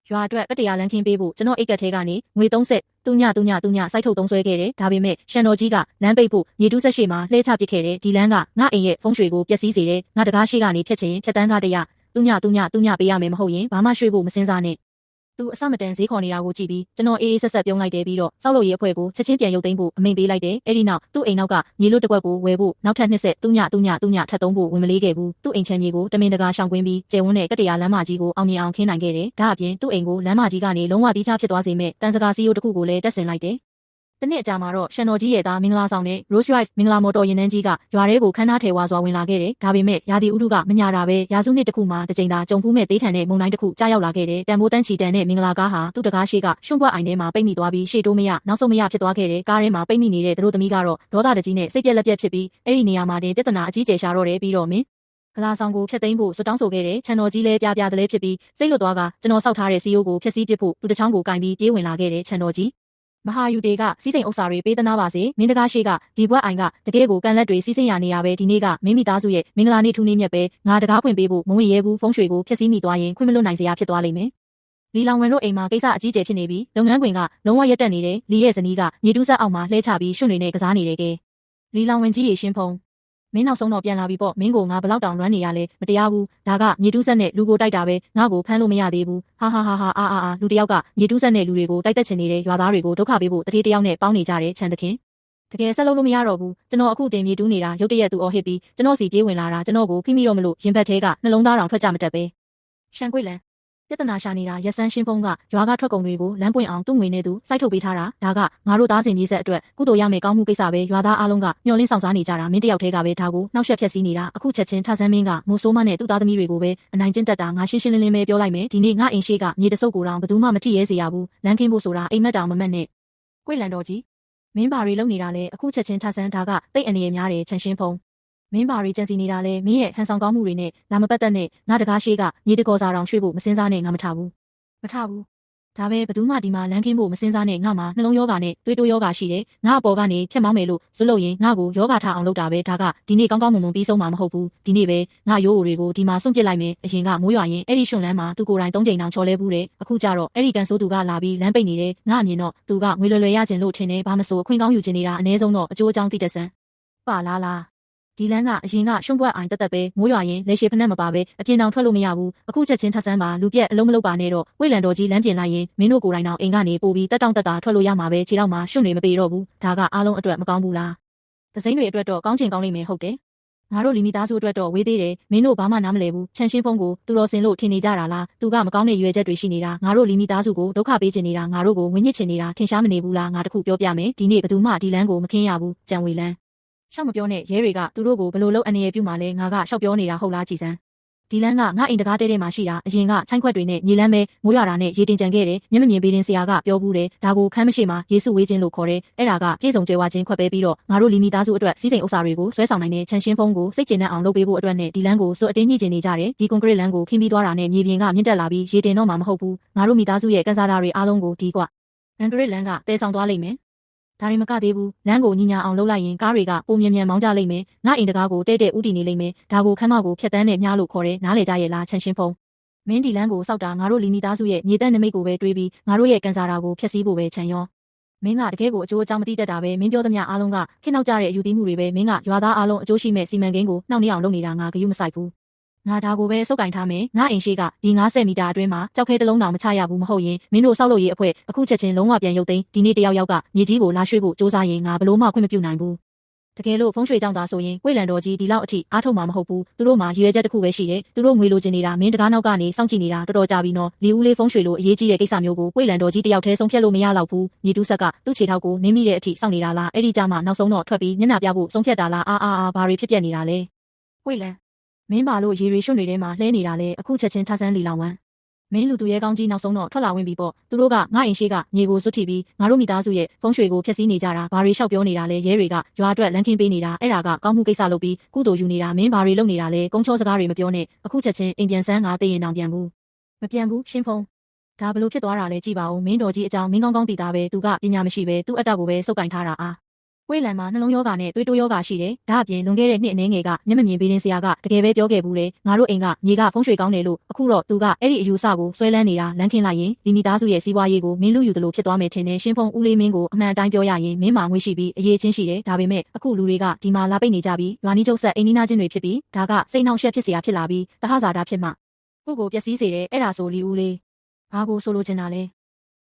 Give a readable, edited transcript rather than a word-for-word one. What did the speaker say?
ရွာအတွက်ကတ္တရာလန်းခင်းပေးဖို့ကျွန်တော်အိတ်ကက်ထဲကနေငွေ30သူညစိုက်ထုတ်သုံးဆွဲခဲ့တယ်ဒါပေမဲ့ရှန်တော်ကြီးကလမ်းပိတ်ဖို့မြေတူးဆက်ရှိမှာလှဲချပစ်ခဲ့တယ်ဒီလမ်းကငါအိမ်ရဲ့ဖုံးရွှေကိုပျက်စီးစေတယ်ငါတကားရှိကနေဖြတ်ချင်ဖြတ်တန်းကားတရသူညပေးရမယ်မဟုတ်ရင်ဘာမှရွှေ့ဖို့မစင်စားနဲ့သူအစမတန်ဈေးခေါ်နေတာကိုကြည့်ပြီးကျွန်တော်အေးအေးဆက်ဆက်ပြုံးလိုက်တယ်ပြီးတော့စောက်လို့ရေးအဖွဲ့ကိုချက်ချင်းပြန်ရုပ်သိမ်းဖို့အမိန့်ပေးလိုက်တယ်အဲ့ဒီနောက်သူ့အိမ်နောက်ကမြေလွတ်တစ်ကွက်ကိုဝယ်ဖို့နောက်ထပ်20သူညထပ်သုံးဖို့ဝင်မလေးခဲ့ဘူးသူ့အိမ်ချမ်းမြေကိုတမင်တကာရှောင်ကွင်းပြီးကျယ်ဝန်းတဲ့ကတ္တရာလမ်းမကြီးကိုအောင်မြင်အောင်ခင်းနိုင်ခဲ့တယ်ဒါအပြင်သူ့အိမ်ကိုလမ်းမကြီးကနေလုံးဝတီးခြားဖြစ်သွားစေမဲ့တန်စကာစီယိုတစ်ခုကိုလည်းတက်ဆင်လိုက်တယ်တနေ့အကြာမှာတော့ရှန်တော်ကြီးရဲ့သားမင်္ဂလာဆောင်နဲ့ Rolls Royce မင်္ဂလာမော်တော်ယာဉ်တန်းကြီးကရွာထဲကိုခန်းသားထဲဝါစွာဝင်လာခဲ့တယ်။ဒါပေမဲ့ရာသီဥတုကမညာတာပဲရာစုနှစ်တစ်ခုမှတစ်ကြိမ်သာကြုံဖူးမဲ့သေးထန်တဲ့မုန်တိုင်းတစ်ခုကြားရောက်လာခဲ့တယ်။တန်ဖိုးတန်းချီတန်တဲ့မင်္ဂလာကားဟာသူ့တကားရှိကရွှွန့်ပွက်အိုင်ထဲမှာပိတ်မိသွားပြီးရှေ့တိုးမရနောက်ဆုံးမရဖြစ်သွားခဲ့တယ်။ကားထဲမှာပိတ်မိနေတဲ့သူတို့သမီးကတော့ဒေါသတကြီးနဲ့စိတ်ပြက်လက်ပြက်ဖြစ်ပြီးအဲ့ဒီနေရာမှာတင်ပြဿနာအကြီးကျယ်ရှာတော့တယ်ပြီးတော့မင်းကလာဆောင်ကိုဖျက်သိမ်းဖို့စွတောင်းဆိုခဲ့တယ်ချန်တော်ကြီးလည်းပြတလဲဖြစ်ပြီးစိတ်လွတ်သွားကကျွန်တော်စောက်ထားတဲ့စီယိုကိုဖျက်ဆီးပစ်ဖို့သူတစ်ချောင်းကိုကင်ပြီးပြေးဝင်လာခဲ့တယ်ချန်တော်ကြီးမဟာယူတေကစီးစိမ်ဥစ္စာတွေပေးသနာပါစေမင်းတကားရှိကဒီဘွက်အိုင်ကတကယ်ကိုကန်လက်တွေစီးစိမ်ရနေရပဲဒီနေ့ကမင်းမိသားစုရဲ့မင်္ဂလာနေ့ထူးနေ့မြတ်ပဲငါတကားဖွင့်ပေးဖို့မဝင်ရဲဘူးဖုံးရွှေကိုဖျက်ဆီးမိသွားရင်ခွင့်မလွတ်နိုင်စရာဖြစ်သွားလိမ့်မယ်လီလောင်ဝင်တို့အိမ်မှာကိစ္စအကြီးကျယ်ဖြစ်နေပြီးလုပ်ငန်းခွင်ကလုံးဝရက်တက်နေတယ်လီရဲ့ဇနီးကမြေတူးဆက်အောက်မှာလှဲချပြီးရွှွန့်တွေနဲ့ကစားနေတယ်ကဲလီလောင်ဝင်ကြီးရေရှင်းဖုံးမင်းနောက်ဆုံးတော့ပြန်လာပြီပေါ့မင်းကိုငါဘလောက်တောင်လွမ်းနေရလဲမတရားဘူးဒါကမြေတူးဆက်နဲ့လူကိုတိုက်တာပဲငါ့ကိုဖမ်းလို့မရသေးဘူးဟာလူတယောက်ကမြေတူးဆက်နဲ့လူတွေကိုတိုက်တက်ချင်နေတဲ့ရွာသားတွေကိုဒုက္ခပေးဖို့တတိတယောက်နဲ့ပေါင်းနေကြတယ်ချန်တခင်တကယ်ဆက်လုပ်လို့မရတော့ဘူးကျွန်တော်အခုတင်မြေတူးနေတာရုတ်တရက်သူအော်ဟစ်ပြီးကျွန်တော်စီပြေးဝင်လာတာကျွန်တော်ကိုဖိမိတော့မလို့ရင်ဘတ်သေးကနှလုံးသားတောင်ထွက်ကြမတက်ပဲရှန်ကွေလန်ပြဿနာရှာနေတာရက်စန်းရှင်းဖုံးကရွာကထွက်ကုန်တွေကိုလမ်းပွင့်အောင်သူ့ငွေနဲ့သူစိုက်ထုတ်ပေးထားတာဒါကငါတို့သားစင်မြေဆက်အတွက်ကုသိုလ်ရမယ်ကောင်းမှုကိစ္စပဲရွာသားအားလုံးကမျှော်လင့်ဆောင်စားနေကြတာမင်းတယောက်တည်းကပဲဒါကိုနှောက်ယှက်ဖျက်ဆီးနေတာအခုချက်ချင်းထဆန်းမင်းကမိုးဆိုးမနဲ့သူ့သားသမီးတွေကိုပဲအနိုင်ကျင့်တတ်တာငါရှင်းရှင်းလင်းလင်းပဲပြောလိုက်မယ်ဒီနေ့ငါအိမ်ရှိကမြေတဆုပ်ကိုတောင်ဘယ်သူမှမထိရဲစေရဘူးလမ်းခင်းဖို့ဆိုတာအိမ်မက်တောင်မမက်နဲ့ကွေ့လန်တော်ကြီးမင်းဘာတွေလုပ်နေတာလဲအခုချက်ချင်းထဆန်းဒါကတိတ်အနေရများတယ်ချန်ရှင်းဖုံးမင်းဘာတွေကြံစီနေတာလဲမင်းရဲ့ဟန်ဆောင်ကောင်းမှုတွေနဲ့လာမပတ်သက်နဲ့ငါတကားရှိကမြေတကောစာတောင်ရွှေ့ဖို့မစင်းစားနဲ့ငါမထားဘူးဒါပဲဘယ်သူမှဒီမှာလမ်းခင်းဖို့မစင်စားနဲ့ငါမှာနှလုံးယောဂါနဲ့သွေးတိုးယောဂါရှိတယ်ငါအပေါ်ကနေဖြတ်မောင်းမယ်လို့ဇွတ်လို့ရင်ငါကိုယောဂါထားအောင်လုပ်တာပဲဒါကဒီနေ့ကောင်းကောင်းမွန်မွန်ပြီးဆုံးမှာမဟုတ်ဘူးဒီနေ့ပဲငါရိုးအိုတွေကိုဒီမှာစွန့်ပစ်လိုက်မယ်အရင်ကမိုးရွာရင်အဲ့ဒီရွှွန်လန်းမှာသူကိုယ်တိုင်၃ချိန်တောင်ချော်လဲဘူးတယ်အခုကျတော့အဲ့ဒီကန်ဆိုးသူကလာပြီးလမ်းပိတ်နေတယ်ငါအမြင်တော့သူကငွေလွယ်ရခြင်းလို့ထင်တယ်ဘာမဆိုအခွင့်ကောင်းယူချင်နေတာအ ਨੇ ဆုံးတော့အကျိုးအကြောင်းသိတတ်စမ်းပါလားဒီလန်းကအရင်ကရွှွန့်ပွက်အိုင်တက်ပဲမိုးရွာရင်လက်ရှိဖက်နှက်မပါပဲအပြင်တောင်ထွက်လို့မရဘူးအခုချက်ချင်းထဆန်းပါလူပြက်အလုံးမလုံးပါနဲ့တော့ဝိလန်တော်ကြီးလမ်းပြင်လိုက်ရင်မင်းတို့ကိုယ်တိုင်တောင်အိမ်ကနေပို့ပြီးတက်တောင့်တက်တာထွက်လို့ရမှာပဲခြေထောက်မှာရွှွန့်တွေမပေတော့ဘူးဒါကအားလုံးအတွက်မကောင်းဘူးလားဒစိမ့်တွေအတွက်တော့ကောင်းချင်ကောင်းလိမ့်မယ်ဟုတ်တယ်ငါတို့လီမီသားစုအတွက်တော့ဝေးသေးတယ်မင်းတို့ဘာမှနားမလည်ဘူးချန်ရှင်းဖုံးကိုသူတော်စင်လို့ထင်နေကြတာလားသူကမကောင်းတဲ့ရွယ်ချက်တွေရှိနေတာငါတို့လီမီသားစုကိုဒုက္ခပေးချင်နေတာငါတို့ကိုဝင်းညစ်ချင်နေတာထင်ရှားမနေဘူးလားငါတခုပြောပြမယ်ဒီနေ့ဘယ်သူမှဒီလမ်းကိုမခင်းရဘူးကြံဝေလန်းရှောက်မပြောနဲ့ရဲတွေကသူတို့ကိုဘလို့လို့အနေရပြုမှလဲငါကရှောက်ပြောနေတာဟုတ်လားကြည်စမ်းဒီလန်းကငါအိမ်တကားတဲမှာရှိတာအရင်ကချိုင်းခွက်တွေနဲ့မြေလန်းပဲမိုးရွာတာနဲ့ရေတင်ကြံခဲ့တယ်မျက်မမြင်ပေးတင်ဆရာကပြောဘူးတယ်ဒါကိုခမ်းမရှိမှယေစုဝေးခြင်းလို့ခေါ်တယ်အဲ့ဒါကပြေဆုံးကြွယ်ဝခြင်းခွက်ပဲပြီးတော့ငါတို့လီမီသားစုအတွက်စီးစိမ်ဥစ္စာတွေကိုဆွဲဆောင်နိုင်တဲ့ချန်ရှင်းဖုံးကိုစိတ်ကျဉ်နဲ့အောင်လုပ်ပေးဖို့အတွက်နဲ့ဒီလန်းကိုစွတ်အတင်းညှိကျင်နေကြတယ်ဒီကွန်ကရစ်လန်းကိုခင်းပြီးသွားတာနဲ့မြေပြင်ကမြင့်တက်လာပြီးရေတင်တော့မှမဟုတ်ဘူးငါတို့မိသားစုရဲ့ကန်စားတာတွေအားလုံးကိုဒီကွကွန်ကရစ်လန်းကတဲဆောင်သွားလိမ့်မယ်ဒါတွေမကသေးဘူးလမ်းကိုညီညာအောင်လုပ်လိုက်ရင်ကားတွေကပုံမြန်မြန်မောင်းကြလိမ့်မယ်ငါအိမ်တကားကိုတဲ့ဥတီနေလိမ့်မယ်ဒါကိုခမ်းမကိုဖြတ်တန်းနဲ့မြားလို့ခေါ်တယ်နားလေကြရဲ့လားချန်ရှင်းဖုံးမင်းဒီလမ်းကိုစောက်တာငါတို့လီမီသားစုရဲ့မြေတက်နမိတ်ကိုပဲတွေးပြီးငါတို့ရဲ့ကန်စာတာကိုဖျက်ဆီးဖို့ပဲခြံရောမင်းကတကယ်ကိုအကျိုးအကြောင်းမသိတတ်တာပဲမင်းပြောသမျှအားလုံးကခေနောက်ကြတဲ့အယူသီးမှုတွေပဲမင်းကရွာသားအားလုံးအကျိုးရှိမဲ့စီမံကိန်းကိုနှောင့်နှေးအောင်လုပ်နေတာငါဂရုမစိုက်ဘူးငါဒါကိုပဲစုပ်ကင်ထားမယ်ငါအိမ်ရှိကဒီ90မီတာအတွင်းမှာကြောက်ခဲတစ်လုံးတောင်မချရဘူးမဟုတ်ရင်မင်းတို့ဆောက်လုပ်ရေးအဖွဲ့အခုချက်ချင်းလုံးဝပြန်ရုပ်သိမ်းဒီနေ့တယောက်ကမြေကြီးကိုလာရွှေ့ဖို့စ조사ရင်ငါဘလို့မှခွင့်မပြုနိုင်ဘူးတကယ်လို့ဖုံးရွှေကြောင့်သာဆိုရင်ကွေ့လန်တော်ကြီးဒီလောက်အထိအားထုတ်မှာမဟုတ်ဘူးသူတို့မှာရည်ရွယ်ချက်တစ်ခုပဲရှိတယ်သူတို့ငွေလိုချင်နေတာမင်းတကားနောက်ကနေစောင့်ကြည့်နေတာတော်တော်ကြာပြီနော်လီဦးလေးဖုံးရွှေလိုအရေးကြီးတဲ့ကိစ္စမျိုးကိုကွေ့လန်တော်ကြီးတယောက်တည်းဆုံးဖြတ်လို့မရတော့ဘူးမြေတူးဆက်ကသူ့ခြေထောက်ကိုနင်းမိတဲ့အထိစောင့်နေတာလားအဲ့ဒီကြမှာနောက်ဆုံးတော့ထွက်ပြီးမျက်နှာပြဖို့ဆုံးဖြတ်တာလားဘာတွေဖြစ်ပြနေတာလဲကွေ့လန်မင်းပါလို့ရေရွှွန့်တွေထဲမှာလှဲနေတာလဲအခုချက်ချင်းထဆန်းလီလောင်ဝမ်းမင်းလူသူရဲကောင်းကြီးနောက်ဆုံးတော့ထွက်လာဝင်ပြီပေါ့သူတို့ကငါအိမ်ရှိကမြေကိုစွတ်ထိပြီးငါတို့မိသားစုရဲ့ဖုံးရွှေကိုဖျက်ဆီးနေကြတာဘာတွေလျှောက်ပြောနေတာလဲရဲတွေကရွာအတွက်လမ်းခင်းပေးနေတာအဲ့ဒါကကောင်းမှုကိစ္စလုပ်ပြီးကုသိုလ်ယူနေတာမင်းဘာတွေလုပ်နေတာလဲကုန်းချောစကားတွေမပြောနဲ့အခုချက်ချင်းအိမ်ပြန်ဆန်းငါသိရင်တောင်ပြန်ဘူးမပြန်ဘူးရှင်းဖုံးဒါဘလို့ဖြစ်သွားတာလဲကြည့်ပါဦးမင်းတော်ကြီးအကြောင်းမင်းကောင်းကောင်းသိတာပဲသူကပညာမရှိပဲသူ့အတ္တကိုပဲစုပ်ကင်ထားတာ ဝေးလံမှာနှလုံးယောဂနဲ့သွေးတိုးယောဂရှိတယ်။ဒါအပြင်လွန်ခဲ့တဲ့နှစ်အနည်းငယ်ကမျက်မမြင်ပေးတဲ့ဆရာကတကယ်ပဲပြောခဲ့ဘူးလေ။ငါတို့အိမ်ကမြေကဖုံးရွှေကောင်းတယ်လို့အခုတော့သူကအဲ့ဒီအယူဆကိုဆွဲလန်းနေတာလမ်းခင်းလိုက်ရင်ဒီမိသားစုရဲ့စီးပွားရေးကိုမင်းလူယူတယ်လို့ဖြစ်သွားမယ်ထင်တယ်။ရှင်းဖုံဦးလေးမင်းကိုအမှန်တိုင်းပြောရရင်မင်းမှာငွေရှိပြီးအရေးချင်းရှိတယ်။ဒါပေမဲ့အခုလူတွေကဒီမှာလာပိတ်နေကြပြီးရွာနီးကျုပ်ဆက်အိမ်နီးနားချင်းတွေဖြစ်ပြီးဒါကစိတ်နှောင့်ယှက်ဖြစ်เสียဖြစ်လာပြီးတဟဇာတာဖြစ်မှကိုကိုပျက်စီးစေတယ်အဲ့ဒါဆိုလီဦးလေးဘာကိုဆိုလိုချင်တာလဲ